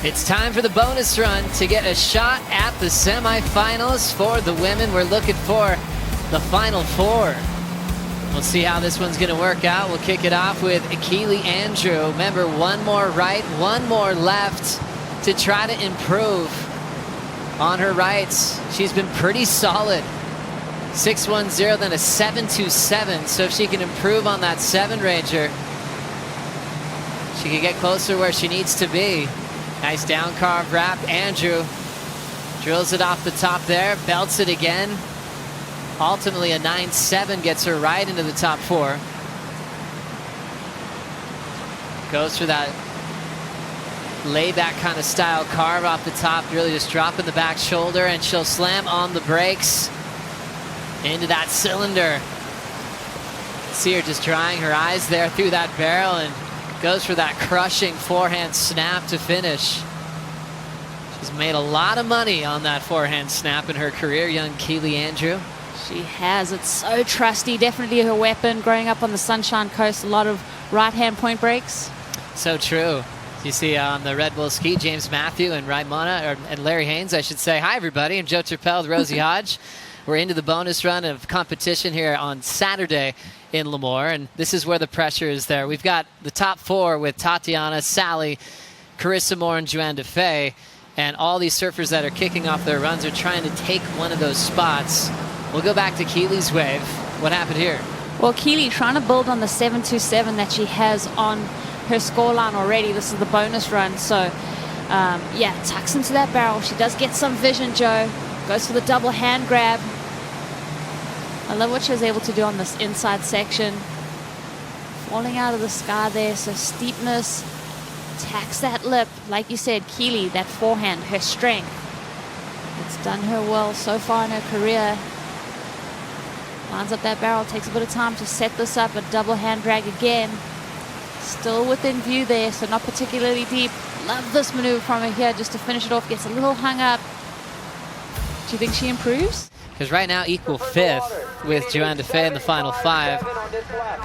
It's time for the bonus run to get a shot at the semifinals for the women. We're looking for the final four. We'll see how this one's going to work out. We'll kick it off with Keely Andrew. Remember, one more right, one more left to try to improve on her rights. She's been pretty solid. 6-1-0, then a 7-2-7. So if she can improve on that 7-ranger, she can get closer where she needs to be. Nice down carve wrap. Andrew drills it off the top there, belts it again. Ultimately a 9-7 gets her right into the top four. Goes for that layback kind of style carve off the top, really just dropping the back shoulder, and she'll slam on the brakes into that cylinder. See her just drying her eyes there through that barrel, and goes for that crushing forehand snap to finish. She's made a lot of money on that forehand snap in her career, young Keely Andrew. She has. It's so trusty. Definitely her weapon. Growing up on the Sunshine Coast, a lot of right-hand point breaks. So true. You see on the Red Bull ski, James Matthew and and Larry Haynes, I should say. Hi, everybody. I'm Joe Turpel with Rosie Hodge. We're into the bonus run of competition here on Saturday in Lemoore, and this is where the pressure is there. We've got the top four with Tatiana, Sally, Carissa Moore, and Joanne DeFay, and all these surfers that are kicking off their runs are trying to take one of those spots. We'll go back to Keely's wave. What happened here? Well, Keely trying to build on the 7-2-7 that she has on her scoreline already. This is the bonus run, so yeah, tucks into that barrel. She does get some vision, Joe. Goes for the double hand grab. I love what she was able to do on this inside section. Falling out of the sky there, so steepness, tacks that lip. Like you said, Keely, that forehand, her strength. It's done her well so far in her career. Lines up that barrel, takes a bit of time to set this up, a double hand drag again. Still within view there, so not particularly deep. Love this maneuver from her here just to finish it off. Gets a little hung up. Do you think she improves? Because right now equal fifth with Joanne DeFay in the final five.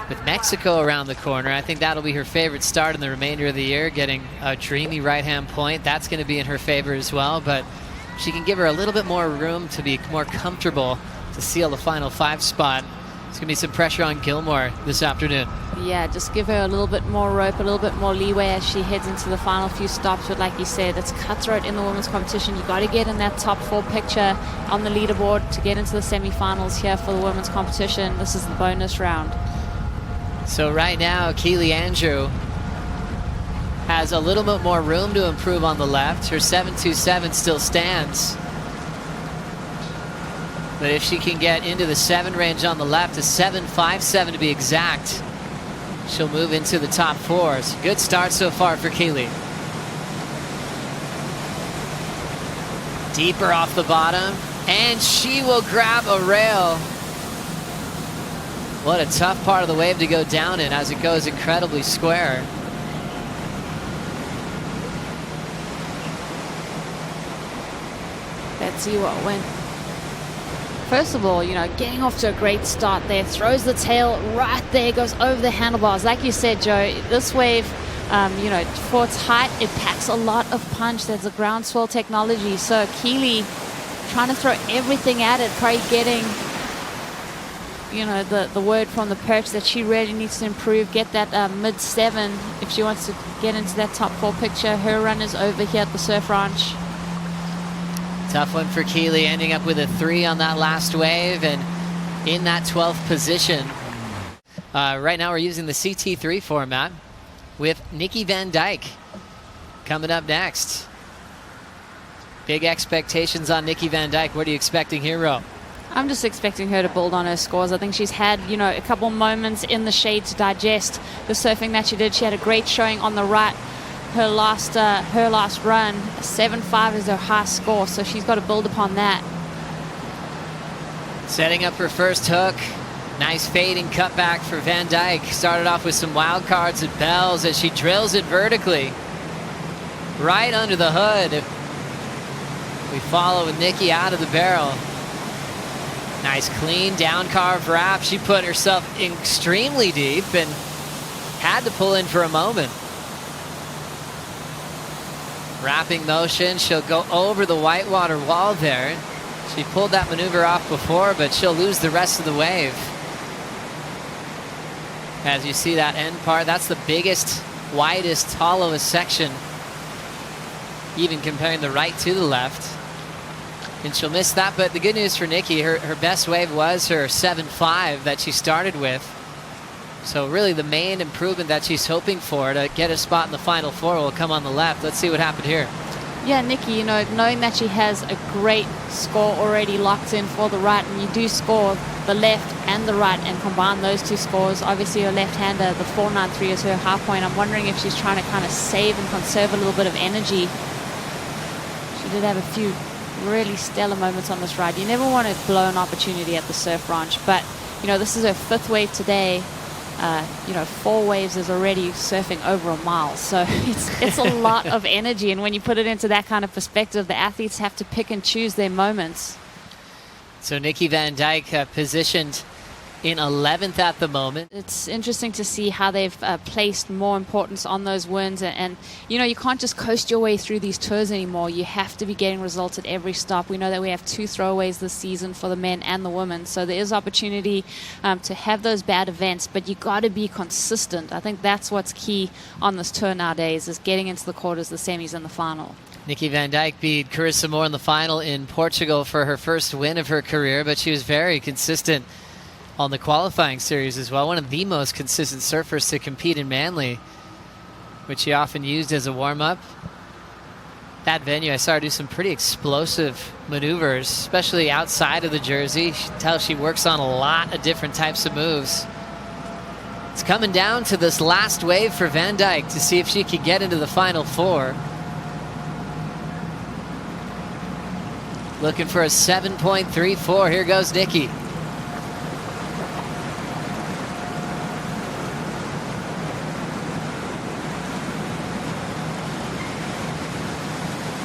With Mexico around the corner, I think that'll be her favorite start in the remainder of the year, getting a dreamy right-hand point. That's going to be in her favor as well, but she can give her a little bit more room to be more comfortable to seal the final five spot. There's going to be some pressure on Gilmore this afternoon. Yeah, just give her a little bit more rope, a little bit more leeway as she heads into the final few stops. But like you said, it's cutthroat in the women's competition. You got to get in that top four picture on the leaderboard to get into the semifinals here for the women's competition. This is the bonus round. So right now, Keely Andrew has a little bit more room to improve on the left. Her 7-2-7 still stands. But if she can get into the 7 range on the left, a 7-5-7 to be exact, she'll move into the top four. So good start so far for Keely. Deeper off the bottom, and she will grab a rail. What a tough part of the wave to go down in, as it goes incredibly square. Let's see what went. First of all, you know, getting off to a great start there. Throws the tail right there, goes over the handlebars. Like you said, Joe, this wave, you know, for its height, it packs a lot of punch. There's a ground swell technology. So Keely trying to throw everything at it, probably getting, you know, the word from the perch that she really needs to improve, get that mid-7 if she wants to get into that top four picture. Her run is over here at the Surf Ranch. Tough one for Keely, ending up with a 3 on that last wave and in that 12th position. Right now we're using the CT3 format with Nikki Van Dijk coming up next. Big expectations on Nikki Van Dijk. What are you expecting here, Ro? I'm just expecting her to build on her scores. I think she's had, you know, a couple moments in the shade to digest the surfing that she did. She had a great showing on the right. Her last run, 7.5 is her high score, so she's got to build upon that. Setting up her first hook. Nice fading cutback for Van Dijk. Started off with some wild cards and bells as she drills it vertically. Right under the hood. We follow with Nikki out of the barrel. Nice clean down carve wrap. She put herself extremely deep and had to pull in for a moment. Wrapping motion, she'll go over the whitewater wall there. She pulled that maneuver off before, but she'll lose the rest of the wave. As you see that end part, that's the biggest, widest, hollowest section, even comparing the right to the left. And she'll miss that, but the good news for Nikki, her best wave was her 7.5 that she started with. So really the main improvement that she's hoping for to get a spot in the Final Four will come on the left. Let's see what happened here. Yeah, Nikki, you know, knowing that she has a great score already locked in for the right, and you do score the left and the right and combine those two scores. Obviously, her left-hander, the 4.93 is her high point. I'm wondering if she's trying to kind of save and conserve a little bit of energy. She did have a few really stellar moments on this ride. You never want to blow an opportunity at the surf ranch, but, you know, this is her 5th wave today. You know, 4 waves is already surfing over a mile, so it's a lot of energy, and when you put it into that kind of perspective, the athletes have to pick and choose their moments. So Nikki Van Dijk positioned in 11th at the moment. It's interesting to see how they've placed more importance on those wins, and you know, you can't just coast your way through these tours anymore. You have to be getting results at every stop. We know that we have 2 throwaways this season for the men and the women, so there is opportunity to have those bad events, but you got to be consistent. I think that's what's key on this tour nowadays, is getting into the quarters, the semis, and the final. Nikki Van Dijk beat Carissa Moore in the final in Portugal for her first win of her career, but she was very consistent on the qualifying series as well. One of the most consistent surfers to compete in Manly, which she often used as a warm-up. That venue, I saw her do some pretty explosive maneuvers, especially outside of the jersey. You can tell she works on a lot of different types of moves. It's coming down to this last wave for Van Dijk to see if she could get into the Final Four. Looking for a 7.34. Here goes Nikki.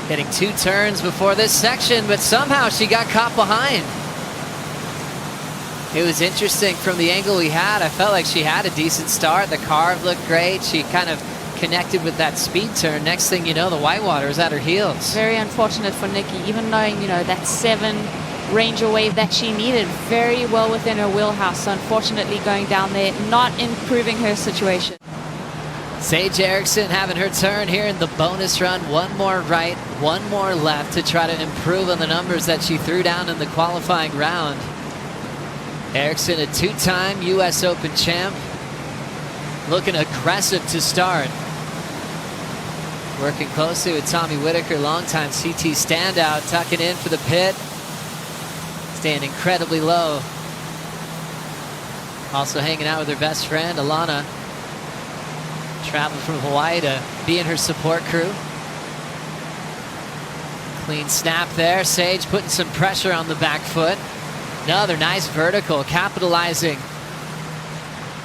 Getting 2 turns before this section, but somehow she got caught behind. It was interesting from the angle we had. I felt like she had a decent start. The carve looked great. She kind of connected with that speed turn. Next thing you know, the whitewater is at her heels. Very unfortunate for Nikki, even knowing, you know, that 7 Ranger wave that she needed, very well within her wheelhouse. So unfortunately going down there, not improving her situation. Sage Erickson having her turn here in the bonus run. 1 more right, 1 more left to try to improve on the numbers that she threw down in the qualifying round. Erickson, a 2-time U.S. Open champ, looking aggressive to start. Working closely with Tommy Whitaker, longtime CT standout, tucking in for the pit. Staying incredibly low. Also hanging out with her best friend, Alana. Traveled from Hawaii to be in her support crew. Clean snap there. Sage putting some pressure on the back foot. Another nice vertical, capitalizing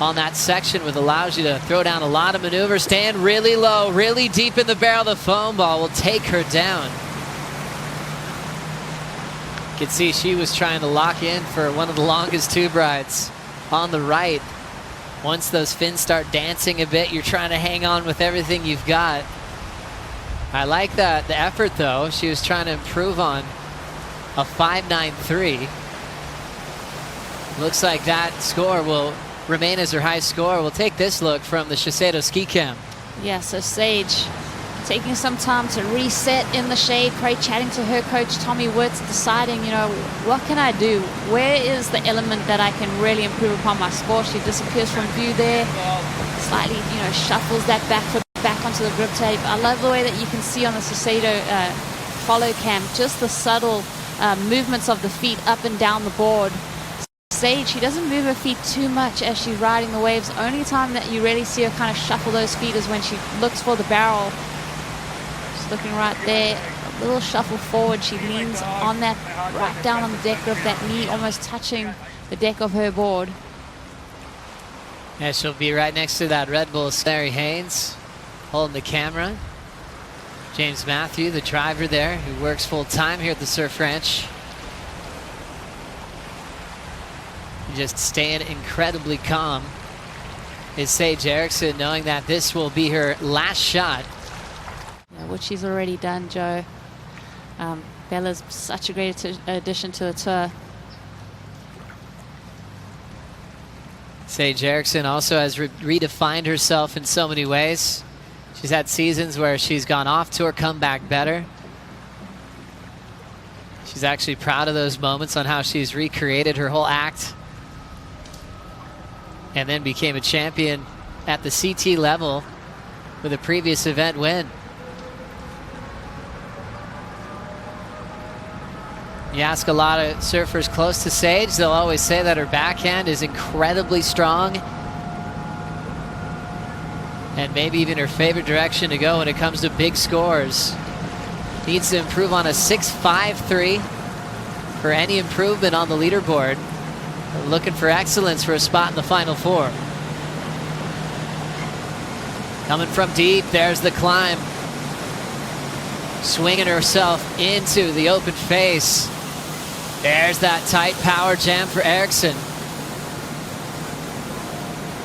on that section, which allows you to throw down a lot of maneuvers. Staying really low, really deep in the barrel. The foam ball will take her down. You can see she was trying to lock in for one of the longest tube rides on the right. Once those fins start dancing a bit, you're trying to hang on with everything you've got. I like that, the effort though. She was trying to improve on a 5.93. Looks like that score will remain as her high score. We'll take this look from the Shiseido ski cam. Yeah, so Sage taking some time to reset in the shade, probably chatting to her coach Tommy Witts, deciding, you know, what can I do? Where is the element that I can really improve upon my score? She disappears from view there, slightly, you know, shuffles that back foot back onto the grip tape. I love the way that you can see on the Shiseido follow cam, just the subtle movements of the feet up and down the board. Sage, she doesn't move her feet too much as she's riding the waves. Only time that you really see her kind of shuffle those feet is when she looks for the barrel. Just looking right there, a little shuffle forward. She leans on that, right down on the deck grip, that knee almost touching the deck of her board. Yeah, she'll be right next to that Red Bull. Larry Haynes holding the camera. James Matthew, the driver there, who works full time here at the Surf Ranch. Just staying incredibly calm is Sage Erickson, knowing that this will be her last shot. Yeah, which she's already done, Joe. Bella's such a great addition to the tour. Sage Erickson also has redefined herself in so many ways. She's had seasons where she's gone off tour, come back better. She's actually proud of those moments on how she's recreated her whole act and then became a champion at the CT level with a previous event win. You ask a lot of surfers close to Sage, they'll always say that her backhand is incredibly strong and maybe even her favorite direction to go when it comes to big scores. Needs to improve on a 6.53 for any improvement on the leaderboard. Looking for excellence for a spot in the Final Four. Coming from deep, there's the climb. Swinging herself into the open face. There's that tight power jam for Erickson.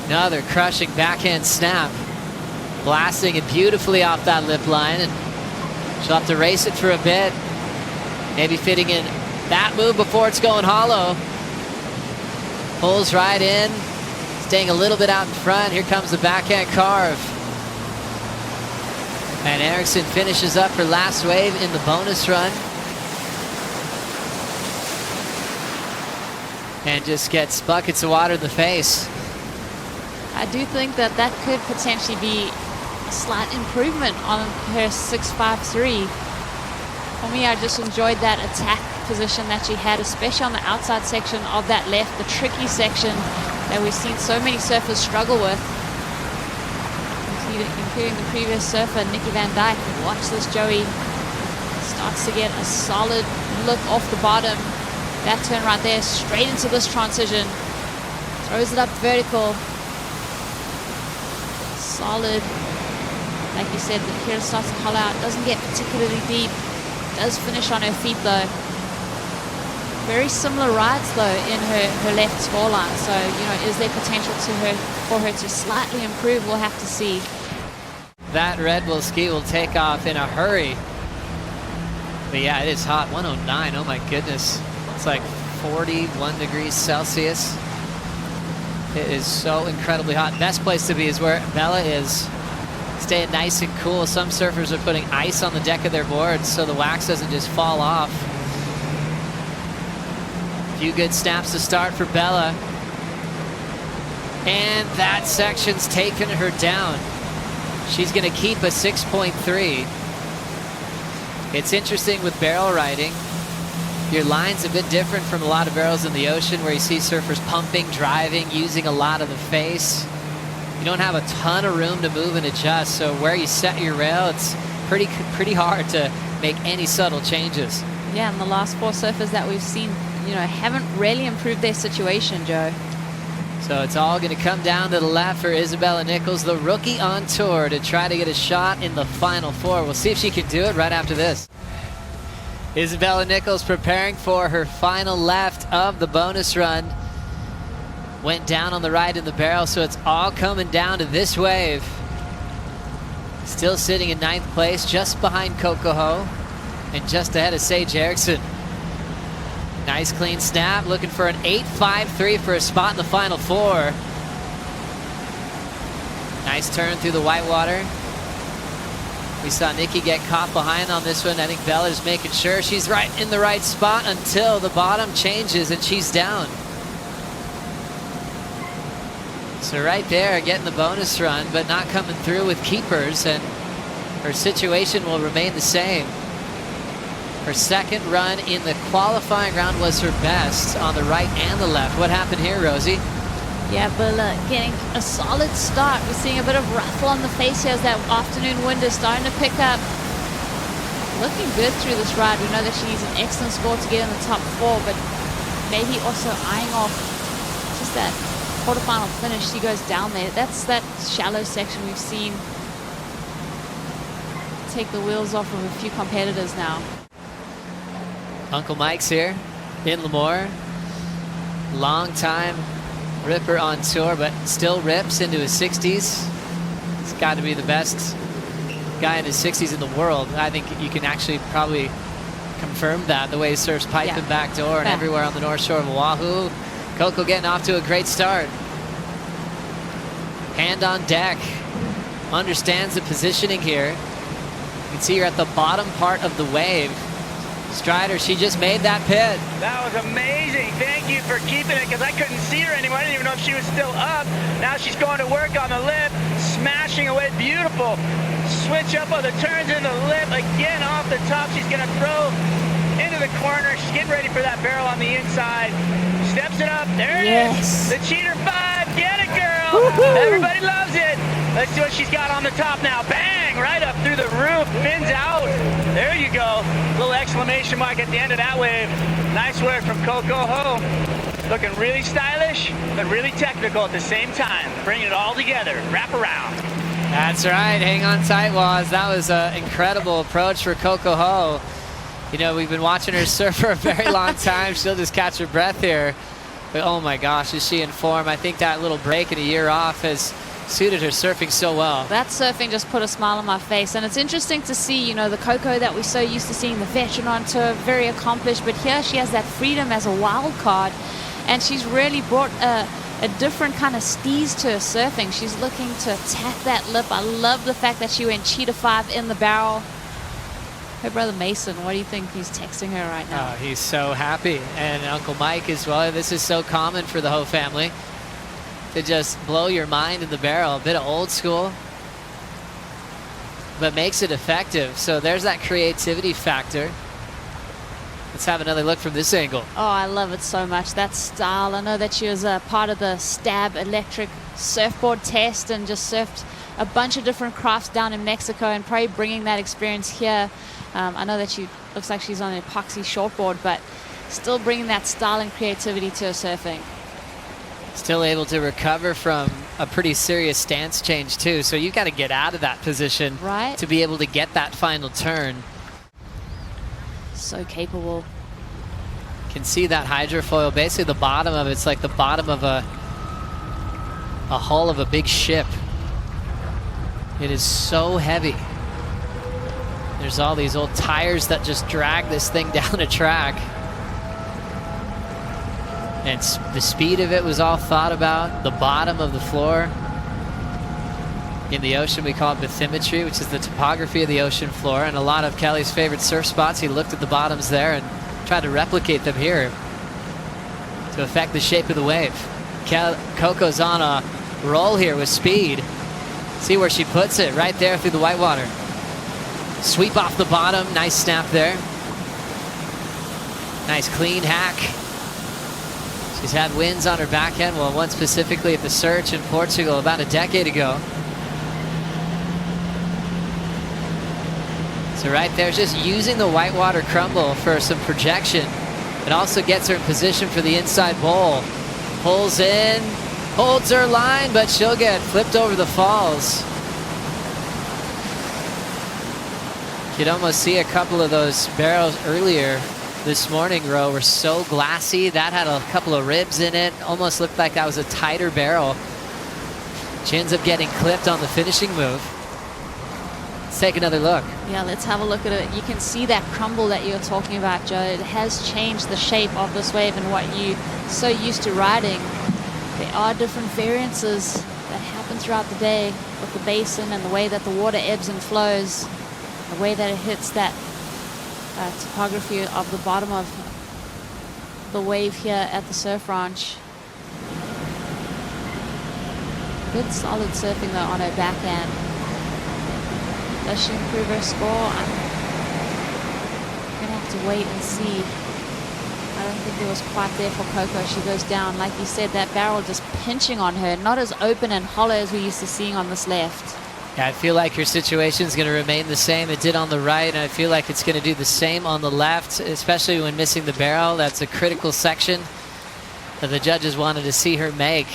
Another crushing backhand snap. Blasting it beautifully off that lip line, and she'll have to race it for a bit. Maybe fitting in that move before it's going hollow. Pulls right in, staying a little bit out in front. Here comes the backhand carve. And Erickson finishes up her last wave in the bonus run. And just gets buckets of water in the face. I do think that that could potentially be a slight improvement on her 6.53. For me, I just enjoyed that attack position that she had, especially on the outside section of that left, the tricky section that we've seen so many surfers struggle with, including the previous surfer, Nikki Van Dijk. Watch this, Joey. Starts to get a solid look off the bottom. That turn right there, straight into this transition. Throws it up vertical. Solid. Like you said, here it starts to hollow out. Doesn't get particularly deep. Does finish on her feet though. Very similar rides though in her left scoreline. So, you know, is there potential for her to slightly improve? We'll have to see. That Red Bull ski will take off in a hurry. But yeah, it is hot. 109. Oh my goodness. It's like 41 degrees Celsius. It is so incredibly hot. Best place to be is where Bella is. Staying nice and cool. Some surfers are putting ice on the deck of their boards so the wax doesn't just fall off. A few good snaps to start for Bella. And that section's taken her down. She's going to keep a 6.3. It's interesting with barrel riding. Your line's a bit different from a lot of barrels in the ocean where you see surfers pumping, driving, using a lot of the face. You don't have a ton of room to move and adjust, so where you set your rail, it's pretty hard to make any subtle changes. Yeah, and the last four surfers that we've seen, you know, haven't really improved their situation, Joe. So it's all going to come down to the left for Isabella Nichols, the rookie on tour, to try to get a shot in the Final Four. We'll see if she can do it right after this. Isabella Nichols preparing for her final left of the bonus run. Went down on the right in the barrel, so it's all coming down to this wave. Still sitting in 9th place, just behind Coco and just ahead of Sage Erickson. Nice clean snap, looking for an 8.53 for a spot in the Final Four. Nice turn through the whitewater. We saw Nikki get caught behind on this one. I think Bella's making sure she's right in the right spot until the bottom changes and she's down. So right there, getting the bonus run, but not coming through with keepers, and her situation will remain the same. Her second run in the qualifying round was her best on the right and the left. What happened here, Rosie? Yeah, Bella getting a solid start. We're seeing a bit of ruffle on the face here as that afternoon wind is starting to pick up. Looking good through this ride. We know that she needs an excellent score to get in the top 4, but maybe also eyeing off just that quarterfinal finish. She goes down there. That's that shallow section we've seen take the wheels off of a few competitors now. Uncle Mike's here in Lemoore. Long time ripper on tour, but still rips into his 60s. It's got to be the best guy in his 60s in the world. I think you can actually probably confirm that, the way he surfs pipe and backdoor and everywhere on the North Shore of Oahu. Coco getting off to a great start. Hand on deck. Understands the positioning here. You can see her at the bottom part of the wave. Strider, she just made that pit. That was amazing. Thank you for keeping it, because I couldn't see her anymore. I didn't even know if she was still up. Now she's going to work on the lip, smashing away. Beautiful. Switch up on the turns in the lip. Again, off the top, she's going to throw into the corner. She's getting ready for that barrel on the inside. Steps it up. There it is. The cheater 5. Get it, girl. Everybody loves it. Let's see what she's got on the top now. Bang! Right up through the roof. Fins out. There you go. Little exclamation mark at the end of that wave. Nice work from Coco Ho. Looking really stylish, but really technical at the same time. Bringing it all together. Wrap around. That's right. Hang on tight, Waz. That was an incredible approach for Coco Ho. You know, we've been watching her surf for a very long time. She'll just catch her breath here. But oh my gosh, is she in form? I think that little break and a year off has suited her surfing so well. That surfing just put a smile on my face. And it's interesting to see, you know, the Coco that we're so used to seeing, the veteran on tour, very accomplished. But here she has that freedom as a wild card. And she's really brought a different kind of steez to her surfing. She's looking to attack that lip. I love the fact that she went cheetah 5 in the barrel. Her brother Mason, what do you think he's texting her right now? Oh, he's so happy. And Uncle Mike as well. This is so common for the Ho family, to just blow your mind in the barrel. A bit of old school, but makes it effective. So there's that creativity factor. Let's have another look from this angle. Oh, I love it so much. That style. I know that she was a part of the Stab Electric surfboard test and just surfed a bunch of different crafts down in Mexico, and probably bringing that experience here. I know that she looks like she's on an epoxy shortboard, but still bringing that style and creativity to her surfing. Still able to recover from a pretty serious stance change too. So you've got to get out of that position, right, to be able to get that final turn. So capable. Can see that hydrofoil, basically the bottom of it's like the bottom of a hull of a big ship. It is so heavy. There's all these old tires that just drag this thing down a track. And the speed of it was all thought about. The bottom of the floor. In the ocean, we call it bathymetry, which is the topography of the ocean floor. And a lot of Kelly's favorite surf spots, he looked at the bottoms there and tried to replicate them here to affect the shape of the wave. Coco's on a roll here with speed. See where she puts it, right there through the whitewater. Sweep off the bottom, nice snap there. Nice clean hack. She's had wins on her backhand, well, one specifically at the Search in Portugal about a decade ago. So right there, just using the whitewater crumble for some projection. It also gets her in position for the inside bowl. Pulls in, holds her line, but she'll get flipped over the falls. You could almost see a couple of those barrels earlier this morning, Ro, were so glassy. That had a couple of ribs in it. Almost looked like that was a tighter barrel. She ends up getting clipped on the finishing move. Let's take another look. Yeah, let's have a look at it. You can see that crumble that you're talking about, Joe. It has changed the shape of this wave and what you're so used to riding. There are different variances that happen throughout the day with the basin and the way that the water ebbs and flows, the way that it hits that topography of the bottom of the wave here at the surf ranch. Good solid surfing though on her backhand. Does she improve her score? I'm gonna have to wait and see. I don't think it was quite there for Coco. She goes down, like you said, that barrel just pinching on her, not as open and hollow as we're used to seeing on this left. Yeah, I feel like your situation is going to remain the same. It did on the right, and I feel like it's going to do the same on the left, especially when missing the barrel. That's a critical section that the judges wanted to see her make.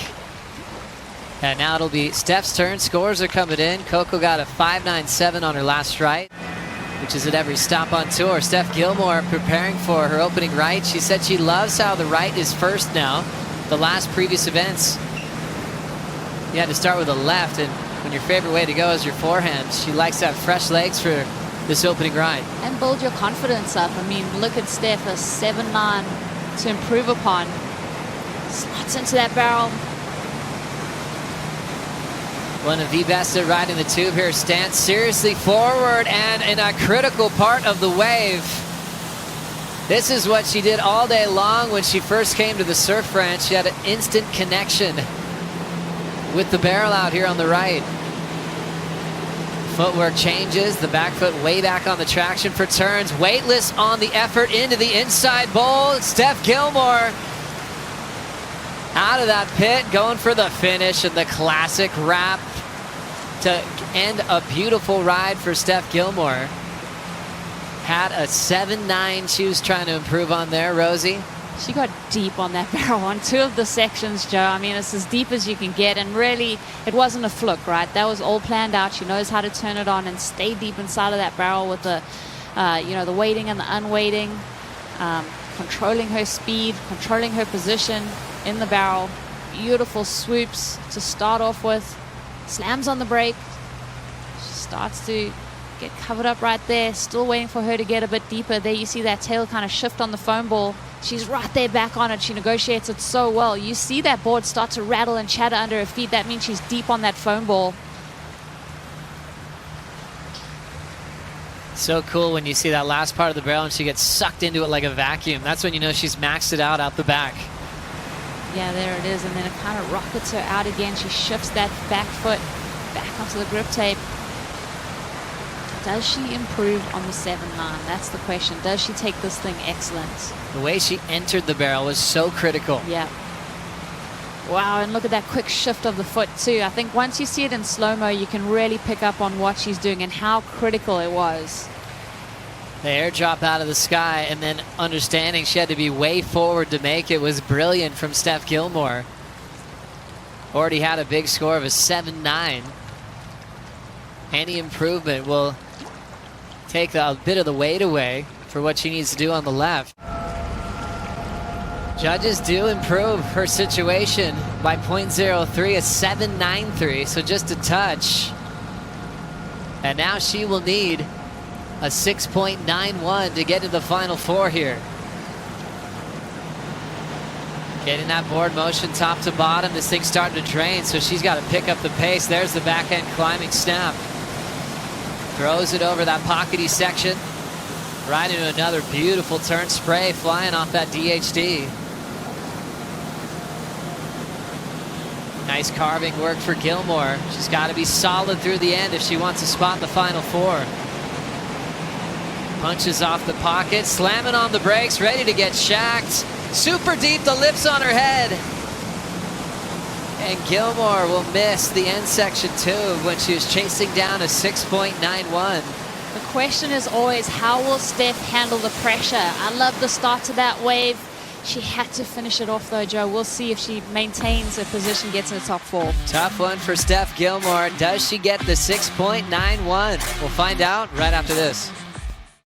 And now it'll be Steph's turn. Scores are coming in. Coco got a 5.97 on her last right, which is at every stop on tour. Steph Gilmore preparing for her opening right. She said she loves how the right is first now. The last previous events, you had to start with a left, and when your favorite way to go is your forehand. She likes to have fresh legs for this opening ride. And build your confidence up. I mean, look at Steph, a 7-9 to improve upon. Slots into that barrel. One of the best at riding the tube here. Stance seriously forward and in a critical part of the wave. This is what she did all day long when she first came to the surf ranch. She had an instant connection with the barrel out here on the right. Footwork changes, the back foot way back on the traction for turns. Weightless on the effort into the inside bowl. Steph Gilmore out of that pit, going for the finish and the classic wrap to end a beautiful ride for Steph Gilmore. Had a 7-9 she was trying to improve on there, Rosie. She got deep on that barrel on 2 of the sections, Joe. I mean, it's as deep as you can get, and really, it wasn't a fluke, right? That was all planned out. She knows how to turn it on and stay deep inside of that barrel with the, the weighting and the unweighting, controlling her speed, controlling her position in the barrel. Beautiful swoops to start off with. Slams on the brake. She starts to get covered up right there. Still waiting for her to get a bit deeper. There you see that tail kind of shift on the foam ball. She's right there back on it. She negotiates it so well. You see that board start to rattle and chatter under her feet. That means she's deep on that foam ball. So cool when you see that last part of the barrel and she gets sucked into it like a vacuum. That's when you know she's maxed it out the back. Yeah, there it is. And then it kind of rockets her out again. She shifts that back foot back onto the grip tape. Does she improve on the 7-9? That's the question. Does she take this thing excellent? The way she entered the barrel was so critical. Yeah. Wow, and look at that quick shift of the foot too. I think once you see it in slow-mo, you can really pick up on what she's doing and how critical it was. The airdrop out of the sky and then understanding she had to be way forward to make it was brilliant from Steph Gilmore. Already had a big score of a 7-9. Any improvement will take a bit of the weight away for what she needs to do on the left. Judges do improve her situation by 0.03, a 7.93, so just a touch. And now she will need a 6.91 to get to the final 4 here. Getting that board motion top to bottom. This thing's starting to drain, so she's got to pick up the pace. There's the backhand climbing snap. Throws it over that pockety section. Right into another beautiful turn spray flying off that DHD. Nice carving work for Gilmore. She's got to be solid through the end if she wants to spot the final 4. Punches off the pocket, slamming on the brakes, ready to get shacked. Super deep, the lips on her head. And Gilmore will miss the end section tube when she was chasing down a 6.91. The question is always, how will Steph handle the pressure? I love the start to that wave. She had to finish it off though, Joe. We'll see if she maintains her position, gets in the top 4. Tough one for Steph Gilmore. Does she get the 6.91? We'll find out right after this.